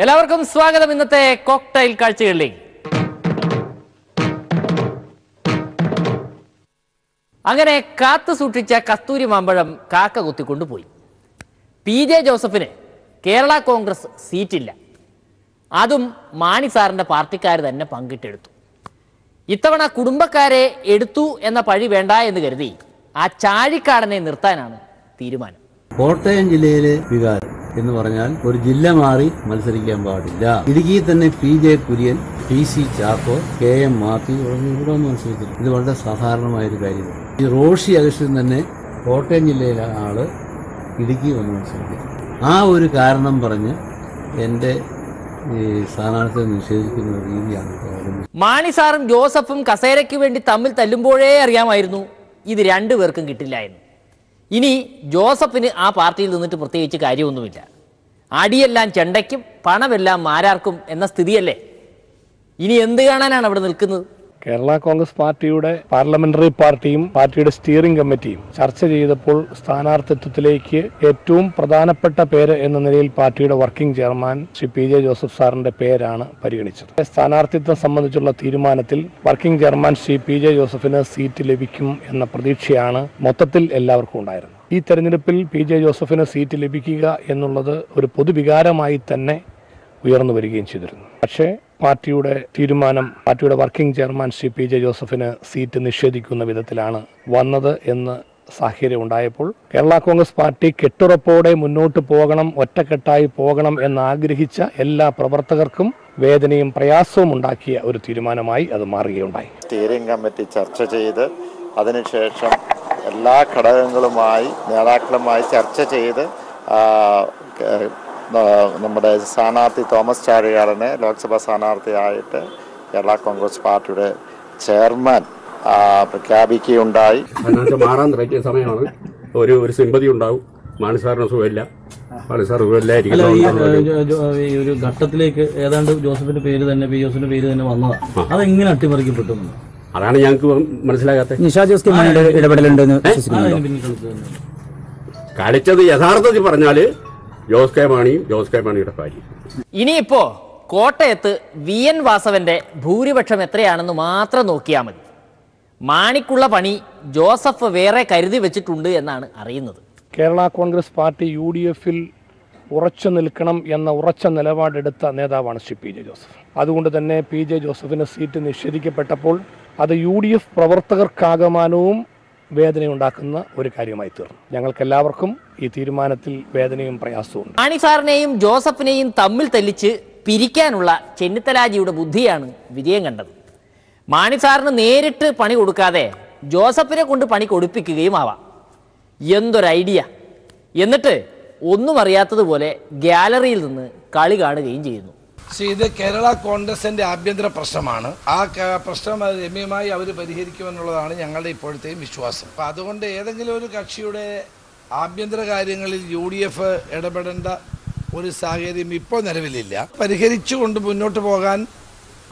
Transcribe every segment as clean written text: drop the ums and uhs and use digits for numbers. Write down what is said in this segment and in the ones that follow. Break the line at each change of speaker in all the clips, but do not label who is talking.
എല്ലാവർക്കും സ്വാഗതം ഇന്നത്തെ കോക്ടൈൽ കാഴ്ചകളിലേക്ക്. അങ്ങനെ കാത്തു സൂക്ഷിച്ച കസ്തൂരി മാമ്പഴം കാക്ക കുത്തിക്കൊണ്ടുപോയി. PJ ജോസഫിന് കേരള കോൺഗ്രസ് സീറ്റില്ല. അതും മാണി സാറിൻ്റെ പാർട്ടിക്കാർ തന്നെ പങ്കിട്ടെടുത്തു. ഇത്തവണ കുടുംബക്കാരെ എടുത്തു എന്ന പഴി വേണ്ട എന്ന് കരുതി ആ ചാഴിക്കാടനെ നിർത്താനാണ് തീരുമാനം.
കോട്ടയം ജില്ലയിലെ വികാരം എന്ന് പറഞ്ഞാൽ ഒരു ജില്ല മാറി മത്സരിക്കാൻ പാടില്ല. ഇടുക്കിയിൽ തന്നെ PJ Kurian, PC Chacko, KM Mathew ഇവിടെ ഒന്ന് മത്സരിച്ചില്ല. ഇത് വളരെ സാധാരണമായൊരു കാര്യമാണ്. ഈ റോഷി അഗസ്റ്റിൻ തന്നെ കോട്ടയം ജില്ലയിലെ ആള് ഇടുക്കി വന്ന് മത്സരിക്കും. ആ ഒരു കാരണം പറഞ്ഞ് എന്റെ സ്ഥാനാർത്ഥിയെ നിഷേധിക്കുന്ന രീതിയാണ്.
മാണി സാറും ജോസഫും കസേരയ്ക്ക് വേണ്ടി തമ്മിൽ തല്ലുമ്പോഴേ അറിയാമായിരുന്നു ഇത് രണ്ടുപേർക്കും കിട്ടില്ല എന്ന്. ഇനി ജോസഫിന് ആ പാർട്ടിയിൽ നിന്നിട്ട് പ്രത്യേകിച്ച് കാര്യമൊന്നുമില്ല. അടിയെല്ലാം ചെണ്ടയ്ക്കും പണമെല്ലാം മാരാർക്കും എന്ന സ്ഥിതിയല്ലേ. ഇനി എന്ത് കാണാനാണ് അവിടെ നിൽക്കുന്നത്?
കേരള കോൺഗ്രസ് പാർട്ടിയുടെ പാർലമെന്ററി പാർട്ടിയും പാർട്ടിയുടെ സ്റ്റിയറിംഗ് കമ്മിറ്റിയും ചർച്ച ചെയ്തപ്പോൾ സ്ഥാനാർത്ഥിത്വത്തിലേക്ക് ഏറ്റവും പ്രധാനപ്പെട്ട പേര് എന്ന നിലയിൽ പാർട്ടിയുടെ working chairman Shri PJ Joseph സാറിന്റെ പേരാണ് പരിഗണിച്ചത്. സ്ഥാനാർത്ഥിത്വം സംബന്ധിച്ചുള്ള തീരുമാനത്തിൽ വർക്കിംഗ് ചെയർമാൻ ശ്രീ PJ ജോസഫിന് സീറ്റ് ലഭിക്കും എന്ന പ്രതീക്ഷയാണ് മൊത്തത്തിൽ എല്ലാവർക്കും ഉണ്ടായിരുന്നത്. ഈ തെരഞ്ഞെടുപ്പിൽ PJ ജോസഫിന് സീറ്റ് ലഭിക്കുക എന്നുള്ളത് ഒരു പൊതുവികാരമായി തന്നെ ഉയർന്നു വരികയും ചെയ്തിരുന്നു. പക്ഷേ പാർട്ടിയുടെ തീരുമാനം, പാർട്ടിയുടെ വർക്കിംഗ് ചെയർമാൻ ശ്രീ PJ ജോസഫിന് സീറ്റ് നിഷേധിക്കുന്ന വിധത്തിലാണ് വന്നത് എന്ന് സാഹചര്യം ഉണ്ടായപ്പോൾ കേരള കോൺഗ്രസ് പാർട്ടി കെട്ടുറപ്പോടെ മുന്നോട്ട് പോകണം, ഒറ്റക്കെട്ടായി പോകണം എന്നാഗ്രഹിച്ച എല്ലാ പ്രവർത്തകർക്കും വേദനയും പ്രയാസവും ഉണ്ടാക്കിയ ഒരു തീരുമാനമായി അത് മാറുകയുണ്ടായി.
സ്റ്റിയറിംഗ് കമ്മിറ്റി ചർച്ച ചെയ്ത് അതിനുശേഷം എല്ലാ ഘടകങ്ങളുമായി നേതാക്കളുമായി ചർച്ച ചെയ്ത് നമ്മുടെ സ്ഥാനാർത്ഥി തോമസ് ചാഴികാടനെ ലോക്സഭാ സ്ഥാനാർത്ഥിയായിട്ട് കേരള കോൺഗ്രസ് പാർട്ടിയുടെ ചെയർമാൻ പ്രഖ്യാപിക്കുകയുണ്ടായി.
അതിനകത്ത് മാറാൻ തുടങ്ങിയ സമയമാണ്. ഒരു സിമ്പതി ഉണ്ടാവും. മാണി സാറിന് സുഖമില്ല, മാണി സാർ സുഖമില്ലായിരിക്കും.
ഒരു ഘട്ടത്തിലേക്ക് ഏതാണ്ട് ജോസഫിന്റെ പേര് തന്നെ PJ ജോസഫിന്റെ പേര് തന്നെ വന്നതാണ്. അതെങ്ങനെ അട്ടിമറിക്കപ്പെട്ടു?
അതാണ് ഞങ്ങൾക്ക് മനസ്സിലാകാത്തത്.
നിഷാ ജോസ് ഇടപെടലുണ്ടെന്ന്
കളിച്ചത് യഥാർത്ഥത്തിൽ പറഞ്ഞാല് ജോസ് കെ മാണിയുടെ കാര്യം.
ഇനിയിപ്പോ കോട്ടയത്ത് VN വാസവന്റെ ഭൂരിപക്ഷം എത്രയാണെന്ന് മാത്രം നോക്കിയാൽ മതി. മാണിക്കുള്ള പണി ജോസഫ് വേറെ കരുതി വെച്ചിട്ടുണ്ട് എന്നാണ് അറിയുന്നത്.
കേരള കോൺഗ്രസ് പാർട്ടി UDF-ൽ ഉറച്ചു നിൽക്കണം എന്ന ഉറച്ച നിലപാടെടുത്ത നേതാവാണ് ശ്രീ PJ ജോസഫ്. അതുകൊണ്ട് തന്നെ PJ ജോസഫിന് സീറ്റ് നിഷേധിക്കപ്പെട്ടപ്പോൾ അത് UDF പ്രവർത്തകർക്കാകമാനവും വേദനയുണ്ടാക്കുന്ന ഒരു കാര്യമായി തീർന്നു. ഞങ്ങൾക്കെല്ലാവർക്കും ഈ തീരുമാനത്തിൽ വേദനയും പ്രയാസവും.
മാണി സാറിനെയും ജോസഫിനെയും തമ്മിൽ തല്ലിച്ച് പിരിക്കാനുള്ള ചെന്നിത്തലാജിയുടെ ബുദ്ധിയാണ് വിജയം കണ്ടത്. മാണി സാറിന് നേരിട്ട് പണി കൊടുക്കാതെ ജോസഫിനെ കൊണ്ട് പണി കൊടുപ്പിക്കുകയും ആവാം. എന്തൊരു ഐഡിയ! എന്നിട്ട് ഒന്നും അറിയാത്തതുപോലെ ഗ്യാലറിയിൽ നിന്ന് കളി കാണുകയും ചെയ്യുന്നു.
ഇത് കേരള കോൺഗ്രസിന്റെ ആഭ്യന്തര പ്രശ്നമാണ്. ആ പ്രശ്നം രമ്യമായി അവർ പരിഹരിക്കുമെന്നുള്ളതാണ് ഞങ്ങളുടെ ഇപ്പോഴത്തെയും വിശ്വാസം. അപ്പം അതുകൊണ്ട് ഏതെങ്കിലും ഒരു കക്ഷിയുടെ ആഭ്യന്തര കാര്യങ്ങളിൽ UDF ഇടപെടേണ്ട ഒരു സാഹചര്യം ഇപ്പോൾ നിലവിലില്ല. പരിഹരിച്ചുകൊണ്ട് മുന്നോട്ട് പോകാൻ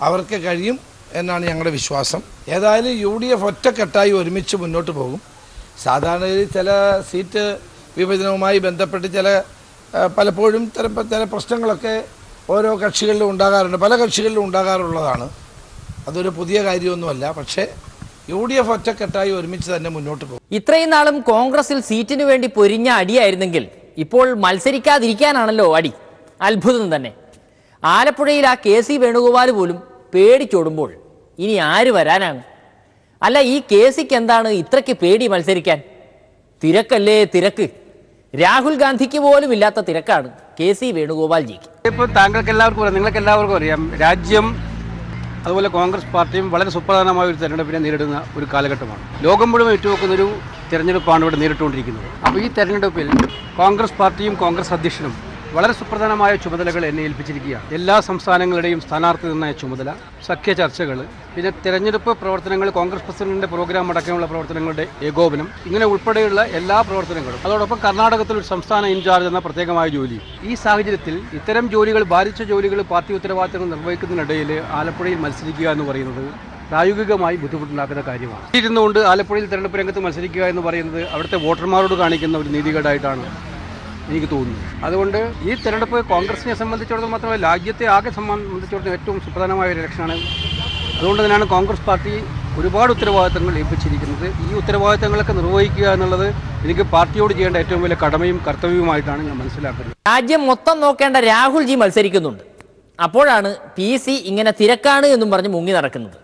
അവർക്ക് കഴിയും എന്നാണ് ഞങ്ങളുടെ വിശ്വാസം. ഏതായാലും UDF ഒറ്റക്കെട്ടായി ഒരുമിച്ച് മുന്നോട്ട് പോകും. സാധാരണ ചില സീറ്റ് വിഭജനവുമായി ബന്ധപ്പെട്ട് പലപ്പോഴും ചില പ്രശ്നങ്ങളൊക്കെ ഓരോ കക്ഷികളിലും ഉണ്ടാകാറുണ്ട്, പല കക്ഷികളിലും ഉണ്ടാകാറുള്ളതാണ്. അതൊരു പുതിയ കാര്യമൊന്നുമല്ല. പക്ഷേ UDF ഒറ്റക്കെട്ടായി ഒരുമിച്ച് തന്നെ മുന്നോട്ട് പോകും.
ഇത്രയും നാളും കോൺഗ്രസിൽ സീറ്റിനു വേണ്ടി പൊരിഞ്ഞ അടിയായിരുന്നെങ്കിൽ ഇപ്പോൾ മത്സരിക്കാതിരിക്കാനാണല്ലോ അടി. അത്ഭുതം തന്നെ. ആലപ്പുഴയിൽ ആ KC വേണുഗോപാൽ പോലും പേടിച്ചോടുമ്പോൾ ഇനി ആര് വരാനാണ്? അല്ല, ഈ KCക്ക് എന്താണ് ഇത്രയ്ക്ക് പേടി മത്സരിക്കാൻ? തിരക്കല്ലേ തിരക്ക്. രാഹുൽ ഗാന്ധിക്ക് പോലും ഇല്ലാത്ത തിരക്കാണ് KC വേണുഗോപാൽജിക്ക്.
ഇപ്പോൾ താങ്കൾക്ക് എല്ലാവർക്കും അറിയാം, നിങ്ങൾക്ക് എല്ലാവർക്കും അറിയാം, രാജ്യം അതുപോലെ കോൺഗ്രസ് പാർട്ടിയും വളരെ സുപ്രധാനമായ ഒരു തെരഞ്ഞെടുപ്പിനെ നേരിടുന്ന ഒരു കാലഘട്ടമാണ്. ലോകം മുഴുവൻ ഉറ്റുനോക്കുന്നൊരു തെരഞ്ഞെടുപ്പാണ് ഇവിടെ നേരിട്ടുകൊണ്ടിരിക്കുന്നത്. അപ്പോൾ ഈ തെരഞ്ഞെടുപ്പിൽ കോൺഗ്രസ് പാർട്ടിയും കോൺഗ്രസ് അധ്യക്ഷനും വളരെ സുപ്രധാനമായ ചുമതലകൾ എന്നെ ഏൽപ്പിച്ചിരിക്കുകയാണ്. എല്ലാ സംസ്ഥാനങ്ങളുടെയും സ്ഥാനാർത്ഥി നിർണയ ചുമതല, സഖ്യ ചർച്ചകൾ, പിന്നെ തെരഞ്ഞെടുപ്പ് പ്രവർത്തനങ്ങൾ, കോൺഗ്രസ് പ്രസിഡന്റിന്റെ പ്രോഗ്രാം അടക്കമുള്ള പ്രവർത്തനങ്ങളുടെ ഏകോപനം, ഇങ്ങനെ ഉൾപ്പെടെയുള്ള എല്ലാ പ്രവർത്തനങ്ങളും, അതോടൊപ്പം കർണാടകത്തിൽ ഒരു സംസ്ഥാന ഇൻചാർജ് എന്ന പ്രത്യേകമായ ജോലി. ഈ സാഹചര്യത്തിൽ ഇത്തരം ജോലികൾ, ഭാരിച്ച ജോലികൾ, പാർട്ടി ഉത്തരവാദിത്തങ്ങൾ നിർവഹിക്കുന്നതിനിടയിൽ ആലപ്പുഴയിൽ മത്സരിക്കുക എന്ന് പറയുന്നത് പ്രായോഗികമായി ബുദ്ധിമുട്ടുണ്ടാക്കുന്ന കാര്യമാണ്. ഇരുന്നുകൊണ്ട് ആലപ്പുഴയിൽ തെരഞ്ഞെടുപ്പ് രംഗത്ത് മത്സരിക്കുക എന്ന് പറയുന്നത് അവിടുത്തെ വോട്ടർമാരോട് കാണിക്കുന്ന ഒരു നീതികേടായിട്ടാണ് എനിക്ക് തോന്നുന്നു. അതുകൊണ്ട് ഈ തെരഞ്ഞെടുപ്പ് കോൺഗ്രസിനെ സംബന്ധിച്ചിടത്തോളം മാത്രമല്ല രാജ്യത്തെ ആകെ സംബന്ധിച്ചിടത്തോളം ഏറ്റവും സുപ്രധാനമായ ഒരു ഇലക്ഷനാണ്. അതുകൊണ്ട് തന്നെയാണ് കോൺഗ്രസ് പാർട്ടി ഒരുപാട് ഉത്തരവാദിത്തങ്ങൾ ഏൽപ്പിച്ചിരിക്കുന്നത്. ഈ ഉത്തരവാദിത്തങ്ങളൊക്കെ നിർവഹിക്കുക എന്നുള്ളത് എനിക്ക് പാർട്ടിയോട് ചെയ്യേണ്ട ഏറ്റവും വലിയ കടമയും കർത്തവ്യവുമായിട്ടാണ് ഞാൻ മനസ്സിലാക്കുന്നത്.
രാജ്യം മൊത്തം നോക്കേണ്ട രാഹുൽജി മത്സരിക്കുന്നുണ്ട്. അപ്പോഴാണ് PC ഇങ്ങനെ തിരക്കാണ് എന്നും പറഞ്ഞ് മുങ്ങി നടക്കുന്നത്.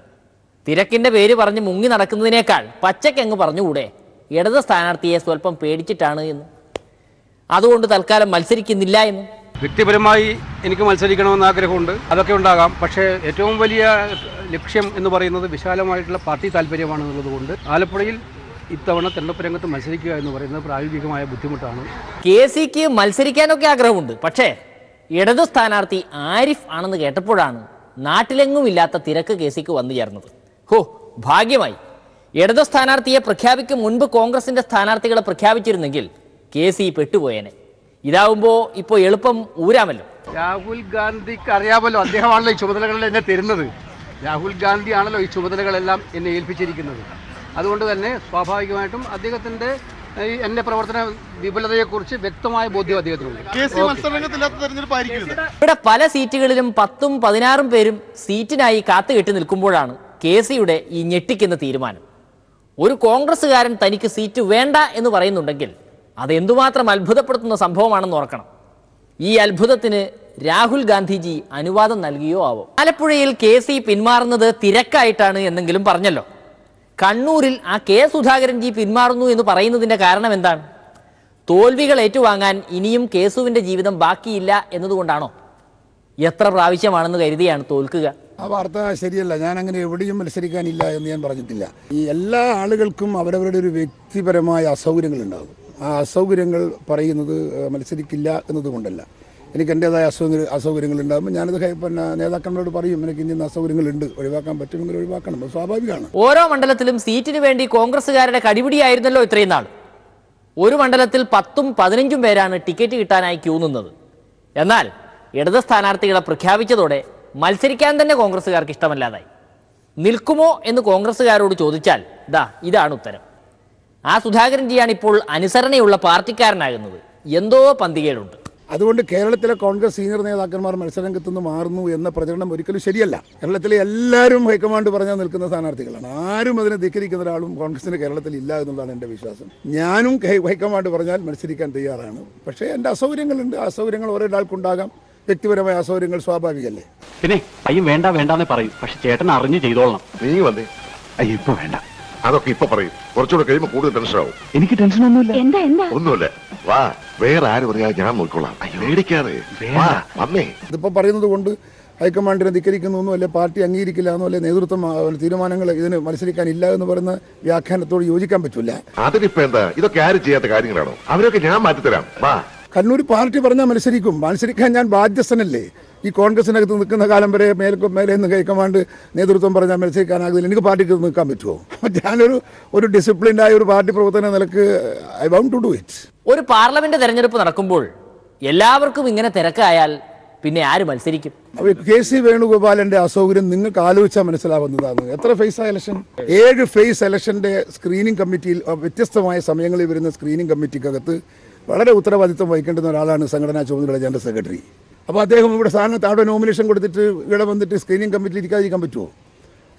തിരക്കിന്റെ പേര് പറഞ്ഞ് മുങ്ങി നടക്കുന്നതിനേക്കാൾ പച്ചക്കങ്ങ് പറഞ്ഞുകൂടെ ഇടത് സ്ഥാനാർത്ഥിയെ സ്വല്പം പേടിച്ചിട്ടാണ് എന്ന്, അതുകൊണ്ട് തൽക്കാലം മത്സരിക്കുന്നില്ല എന്ന്.
വ്യക്തിപരമായി എനിക്ക് മത്സരിക്കണമെന്ന് ആഗ്രഹമുണ്ട്, അതൊക്കെ ഉണ്ടാകാം. പക്ഷേ ഏറ്റവും വലിയ ലക്ഷ്യം എന്ന് പറയുന്നത് വിശാലമായിട്ടുള്ള പാർട്ടി താല്പര്യമാണ് എന്നുള്ളതുകൊണ്ട് ആലപ്പുഴയിൽ ഇത്തവണ തെരഞ്ഞെടുപ്പ് രംഗത്ത് മത്സരിക്കുക എന്ന് പറയുന്നത് പ്രായോഗികമായ ബുദ്ധിമുട്ടാണ്.
KCക്ക് മത്സരിക്കാനൊക്കെ ആഗ്രഹമുണ്ട്. പക്ഷേ ഇടതു സ്ഥാനാർത്ഥി ആരിഫ് ആണെന്ന് കേട്ടപ്പോഴാണ് നാട്ടിലെങ്ങും ഇല്ലാത്ത തിരക്ക് KCക്ക് വന്നു ചേർന്നത്. ഹോ, ഭാഗ്യമായി. ഇടതു സ്ഥാനാർത്ഥിയെ പ്രഖ്യാപിക്കും മുൻപ് കോൺഗ്രസിന്റെ സ്ഥാനാർത്ഥികളെ പ്രഖ്യാപിച്ചിരുന്നെങ്കിൽ KC പെട്ടുപോയേനെ. ഇതാവുമ്പോൾ ഇപ്പോൾ എളുപ്പം ഊരാമല്ലോ.
രാഹുൽ ഗാന്ധിക്ക് അറിയാമല്ലോ, അദ്ദേഹമാണല്ലോ ഈ ചുമതലകളിൽ എന്നെ തരുന്നത്. രാഹുൽ ഗാന്ധി ആണല്ലോ ഈ ചുമതലകളെല്ലാം എന്നെ ഏൽപ്പിച്ചിരിക്കുന്നത്. അതുകൊണ്ട് തന്നെ സ്വാഭാവികമായിട്ടും അദ്ദേഹത്തിൻ്റെ എന്റെ പ്രവർത്തന വിപുലതയെക്കുറിച്ച് വ്യക്തമായ ബോധ്യം അദ്ദേഹത്തിനുണ്ട്.
ഇവിടെ പല സീറ്റുകളിലും 10ഉം 16ഉം പേരും സീറ്റിനായി കാത്തുകെട്ടി നിൽക്കുമ്പോഴാണ് KCയുടെ ഈ ഞെട്ടിക്കുന്ന തീരുമാനം. ഒരു കോൺഗ്രസ്സുകാരൻ തനിക്ക് സീറ്റ് വേണ്ട എന്ന് പറയുന്നുണ്ടെങ്കിൽ അതെന്തുമാത്രം അത്ഭുതപ്പെടുത്തുന്ന സംഭവമാണെന്ന് ഓർക്കണം. ഈ അത്ഭുതത്തിന് രാഹുൽ ഗാന്ധിജി അനുവാദം നൽകിയോ ആവോ. ആലപ്പുഴയിൽ KC പിന്മാറുന്നത് തിരക്കായിട്ടാണ് എന്നെങ്കിലും പറഞ്ഞല്ലോ. കണ്ണൂരിൽ ആ K സുധാകരൻജി പിന്മാറുന്നു എന്ന് പറയുന്നതിന്റെ കാരണം എന്താണ്? തോൽവികൾ ഏറ്റുവാങ്ങാൻ ഇനിയും കേസുവിന്റെ ജീവിതം ബാക്കിയില്ല എന്നതുകൊണ്ടാണോ? എത്ര പ്രാവശ്യമാണെന്ന് കരുതിയാണ് തോൽക്കുക?
ആ വാർത്ത ശരിയല്ല. ഞാൻ അങ്ങനെ എവിടെയും മത്സരിക്കാനില്ല എന്ന് ഞാൻ പറഞ്ഞിട്ടില്ല. ഈ എല്ലാ ആളുകൾക്കും അവരവരുടെ ഒരു വ്യക്തിപരമായ അസൗകര്യങ്ങൾ ഉണ്ടാകും. ആ അസൗകര്യങ്ങൾ പറയുന്നത് മത്സരിക്കില്ല എന്നതുകൊണ്ടല്ല. എനിക്ക് എൻ്റേതായ അസൗകര്യങ്ങൾ ഉണ്ടാകുമ്പോൾ ഞാനത് നേതാക്കളോട് പറയും, എനിക്ക് ഇന്ന അസൗകര്യങ്ങളുണ്ട്, ഒഴിവാക്കാൻ പറ്റുമെങ്കിൽ ഒഴിവാക്കണം. അത് സ്വാഭാവികമാണ്.
ഓരോ മണ്ഡലത്തിലും സീറ്റിന് വേണ്ടി കോൺഗ്രസ്സുകാരുടെ കടിപിടിയായിരുന്നല്ലോ ഇത്രയും നാൾ. ഒരു മണ്ഡലത്തിൽ 10ഉം 15ഉം പേരാണ് ടിക്കറ്റ് കിട്ടാനായി ക്യൂ നിന്നത്. എന്നാൽ ഇടത് സ്ഥാനാർത്ഥികളെ പ്രഖ്യാപിച്ചതോടെ മത്സരിക്കാൻ തന്നെ കോൺഗ്രസ്സുകാർക്ക് ഇഷ്ടമല്ലാതായി. നിൽക്കുമോ എന്ന് കോൺഗ്രസ്സുകാരോട് ചോദിച്ചാൽ ഇതാണ് ഉത്തരം. ആ സുധാകരൻജിയാണ് ഇപ്പോൾ അനുസരണയുള്ള പാർട്ടിക്കാരനാകുന്നത്. എന്തോ പന്തികേടുണ്ട്.
അതുകൊണ്ട് കേരളത്തിലെ കോൺഗ്രസ് സീനിയർ നേതാക്കന്മാർ മത്സരരംഗത്ത് നിന്ന് മാറുന്നു എന്ന പ്രചരണം ഒരിക്കലും ശരിയല്ല. കേരളത്തിലെ എല്ലാവരും ഹൈക്കമാൻഡ് പറഞ്ഞാൽ നിൽക്കുന്ന സ്ഥാനാർത്ഥികളാണ്. ആരും അതിനെ ധിക്കരിക്കുന്ന ഒരാളും കോൺഗ്രസിന് കേരളത്തിൽ ഇല്ല എന്നുള്ളതാണ് എൻ്റെ വിശ്വാസം. ഞാനും ഹൈക്കമാൻഡ് പറഞ്ഞാൽ മത്സരിക്കാൻ തയ്യാറാണ്. പക്ഷേ എൻ്റെ അസൗകര്യങ്ങളുണ്ട്. അസൗകര്യങ്ങൾ ഒരാൾക്കുണ്ടാകാം. വ്യക്തിപരമായ അസൗകര്യങ്ങൾ സ്വാഭാവികമല്ലേ.
പിന്നെ അയ്യും വേണ്ട വേണ്ടാന്ന് പറയും, പക്ഷെ ചേട്ടൻ അറിഞ്ഞു ചെയ്തോളണം.
നീ വന്നേ. അയ്യോ ഇപ്പൊ വേണ്ട, അതൊക്കെ ഇപ്പൊ പറയും. കുറച്ചുകൂടെ കഴിയുമ്പോൾ കൂടുതൽ ടെൻഷൻ ആവും.
എനിക്ക് ടെൻഷൻ ഒന്നുമില്ല.
ഒന്നുമില്ല, വാ, വേറെ ആരും പറയാതെ ഞാൻ നോക്കിക്കോളാം. പേടിക്കാതെ വാ, വന്നേ.
ഇതിപ്പോ പറയുന്നത് കൊണ്ട് ഹൈക്കമാൻഡിനെ ധിക്കരിക്കുന്നു അല്ലെ പാർട്ടി അംഗീകരിക്കില്ല എന്നോ അല്ലെ നേതൃത്വം തീരുമാനങ്ങൾ ഇതിന് മത്സരിക്കാനില്ല എന്ന് പറയുന്ന വ്യാഖ്യാനത്തോട് യോജിക്കാൻ പറ്റില്ല.
അതിനിപ്പോ എന്താ, ഇതൊക്കെ ആരും ചെയ്യാത്ത കാര്യങ്ങളാണോ? അവരൊക്കെ ഞാൻ മാറ്റിത്തരാം, വാ.
കണ്ണൂർ പാർട്ടി പറഞ്ഞാൽ മത്സരിക്കാൻ ഞാൻ ബാധ്യസ്ഥനല്ലേ. ഈ കോൺഗ്രസിനകത്ത് നിൽക്കുന്ന കാലം വരെ മേലെ നിന്ന് ഹൈക്കമാൻഡ് നേതൃത്വം പറഞ്ഞാൽ മത്സരിക്കാനാകില്ല. എനിക്ക് പാർട്ടിക്ക് നിൽക്കാൻ പറ്റുമോ? ഞാനൊരു ഡിസിപ്ലിൻഡായ ഒരു പാർട്ടി പ്രവർത്തന നിലക്ക് I want to do it.
ഒരു പാർലമെന്റ് തെരഞ്ഞെടുപ്പ് നടക്കുമ്പോൾ എല്ലാവർക്കും ഇങ്ങനെ തിരക്കായാൽ പിന്നെ ആര് മത്സരിക്കും?
KC വേണുഗോപാലിന്റെ അസൗകര്യം നിങ്ങൾക്ക് ആലോചിച്ചാൽ മനസ്സിലാവുന്നതാണ്. എത്ര ഫേസ് ഇലക്ഷൻ? 7 ഫേസ് ഇലക്ഷന്റെ സ്ക്രീനിംഗ് കമ്മിറ്റിയിൽ വ്യത്യസ്തമായ സമയങ്ങളിൽ വരുന്ന സ്ക്രീനിംഗ് കമ്മിറ്റിക്കകത്ത് വളരെ ഉത്തരവാദിത്വം വഹിക്കേണ്ടുന്ന ഒരാളാണ് സംഘടനാ ചുമതലയുള്ള ജനറൽ സെക്രട്ടറി. അപ്പോൾ അദ്ദേഹം ഇവിടെ സ്ഥാനത്ത് അവിടെ നോമിനേഷൻ കൊടുത്തിട്ട് ഇവിടെ വന്നിട്ട് സ്ക്രീനിംഗ് കമ്മിറ്റിയിൽ ഇരിക്കാതിരിക്കാൻ പറ്റുമോ?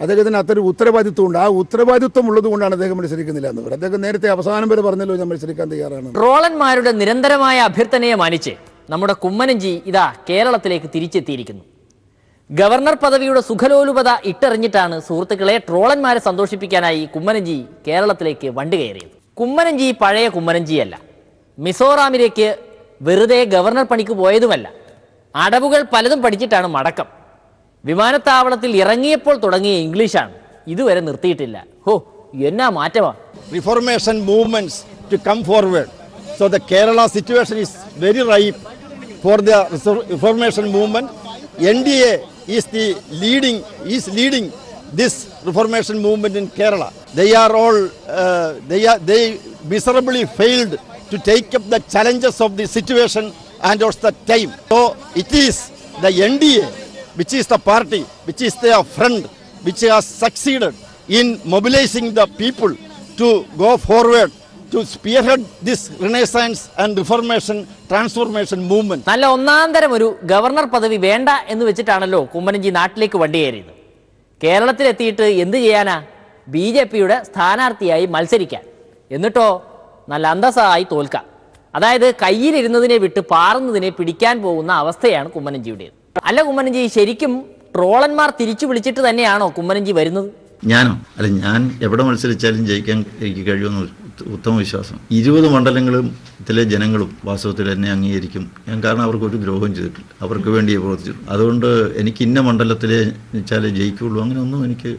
അദ്ദേഹത്തിന് അത്ര ഉത്തരവാദിത്വം ഉണ്ട്. ആ ഉത്തരവാദിത്വം ഉള്ളത് കൊണ്ടാണ് അദ്ദേഹം മത്സരിക്കുന്നില്ല എന്ന് പറയും. അദ്ദേഹം നേരത്തെ അവസാനം വരെ പറഞ്ഞല്ലോ ഞാൻ മത്സരിക്കാൻ തയ്യാറാണ്.
ട്രോളന്മാരുടെ നിരന്തരമായ അഭ്യർത്ഥനയെ മാനിച്ച് നമ്മുടെ കുമ്മനംജി കേരളത്തിലേക്ക് തിരിച്ചെത്തിയിരിക്കുന്നു. ഗവർണർ പദവിയുടെ സുഖലോലുപത ഇട്ടെറിഞ്ഞിട്ടാണ് സുഹൃത്തുക്കളെ ട്രോളന്മാരെ സന്തോഷിപ്പിക്കാനായി കുമ്മനംജി കേരളത്തിലേക്ക് വണ്ടി കയറിയത്. കുമ്മനംജി പഴയ കുമ്മനംജിയല്ല. മിസോറാമിലേക്ക് വെറുതെ ഗവർണർ പണിക്ക് പോയതുമല്ല. അടവുകൾ പലതും പഠിച്ചിട്ടാണ് മടക്കം. വിമാനത്താവളത്തിൽ ഇറങ്ങിയപ്പോൾ തുടങ്ങിയ ഇംഗ്ലീഷാണ് ഇതുവരെ നിർത്തിയിട്ടില്ല. ഹോ, എന്നാ മാറ്റമാ.
Reformation movements to come forward. So the Kerala situation is very ripe for the reformation movement. NDA is leading this reformation movement in Kerala. They are all they miserably failed to take up the challenges of the situation and also the time. So it is the NDA, which is the party, which is their friend, which has succeeded in mobilizing the people to go forward to spearhead this renaissance and reformation transformation movement.
നല്ല ഒന്നാന്തരം ഒരു governor പദവി വേണ്ട എന്ന് വെച്ചിട്ടാണല്ലോ കുമ്മനംജി നാട്ടിലേക്ക് വണ്ടി കയറിയത്. കേരളത്തിലെത്തിയിട്ട് എന്ത് ചെയ്യാനാ? BJPയുടെ സ്ഥാനാർത്ഥിയായി മത്സരിക്കാൻ, എന്നിട്ടോ നല്ല അന്തസ്സായി തോൽക്കാം. അതായത് കയ്യിലിരുന്നതിനെ വിട്ട് പാറുന്നതിനെ പിടിക്കാൻ പോകുന്ന അവസ്ഥയാണ് കുമ്മനംജിയുടേത്. അല്ല കുമ്മനംജി, ശരിക്കും ട്രോളന്മാർ തിരിച്ചു വിളിച്ചിട്ട് തന്നെയാണോ കുമ്മനംജി വരുന്നത്?
ഞാനോ? അല്ല, ഞാൻ എവിടെ മത്സരിച്ചാലും ജയിക്കാൻ എനിക്ക് കഴിയുമെന്ന് ഉത്തമ വിശ്വാസം. 20 മണ്ഡലങ്ങളിലെ ജനങ്ങളും വാസ്തവത്തിൽ എന്നെ അംഗീകരിക്കും ഞാൻ. കാരണം അവർക്കൊരു ദ്രോഹം ചെയ്തിട്ടില്ല, അവർക്ക് വേണ്ടിയേ പ്രവർത്തിച്ചു. അതുകൊണ്ട് എനിക്ക് ഇന്ന മണ്ഡലത്തിലേ വെച്ചാലേ ജയിക്കുള്ളൂ അങ്ങനെയൊന്നും എനിക്ക്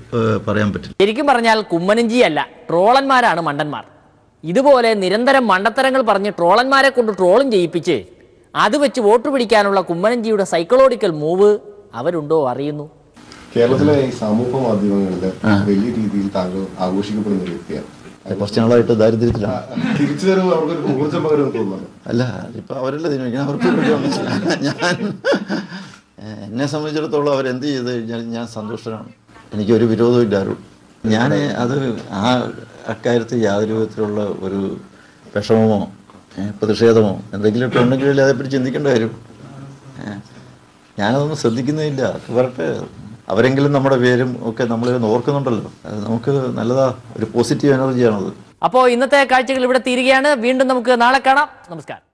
പറയാൻ പറ്റില്ല.
ശരിക്കും പറഞ്ഞാൽ കുമ്മനംജി അല്ല, ട്രോളന്മാരാണ് മണ്ടന്മാർ. ഇതുപോലെ നിരന്തരം മണ്ടത്തരങ്ങൾ പറഞ്ഞ് ട്രോളന്മാരെ കൊണ്ട് ട്രോളും ചെയ്യിപ്പിച്ച് അത് വെച്ച് വോട്ട് പിടിക്കാനുള്ള കുമ്മനംജിയുടെ സൈക്കോളജിക്കൽ മൂവ് അവരുണ്ടോ അറിയുന്നു.
കേരളത്തിലെ ഈ സാമൂഹ്യ മാധ്യമങ്ങളിൽ വലിയ രീതിയിൽ താങ്കൾ ആഘോഷിക്കപ്പെടുന്ന ഒരു വ്യക്തിയാണ്.
കുറച്ച് നാളായിട്ട് ദാരിദ്ര്യത്തിലാണ്.
തിരിച്ചു തരുമ്പോൾ അവർക്കൊരു ഊർജ്ജം പകരുമെന്ന് തോന്നുന്നു.
അല്ല, ഇപ്പം അവരെല്ലാം തീരുമാനിക്കണം. അവർക്ക് ഞാൻ എന്നെ സംബന്ധിച്ചിടത്തോളം അവരെന്ത് ചെയ്ത് കഴിഞ്ഞാൽ ഞാൻ സന്തുഷ്ടനാണ്. എനിക്കൊരു വിരോധവും ഇല്ലാരും. ഞാൻ അത് അക്കാര്യത്തിൽ യാതൊരു വിധത്തിലുള്ള ഒരു വിഷമമോ പ്രതിഷേധമോ എന്തെങ്കിലുമൊക്കെ ഉണ്ടെങ്കിലല്ലേ അതേപ്പറ്റി ചിന്തിക്കേണ്ട കാര്യം. ഞാനതൊന്നും ശ്രദ്ധിക്കുന്നില്ല. വരട്ടെ, അവരെങ്കിലും നമ്മുടെ പേരും ഒക്കെ നമ്മളെ ഓർക്കുന്നുണ്ടല്ലോ. അത് നമുക്ക് നല്ലതാ, ഒരു പോസിറ്റീവ് എനർജിയാണത്.
അപ്പോൾ ഇന്നത്തെ കാഴ്ചകൾ ഇവിടെ തീരുകയാണ്. വീണ്ടും നമുക്ക് നാളെ കാണാം. നമസ്കാരം.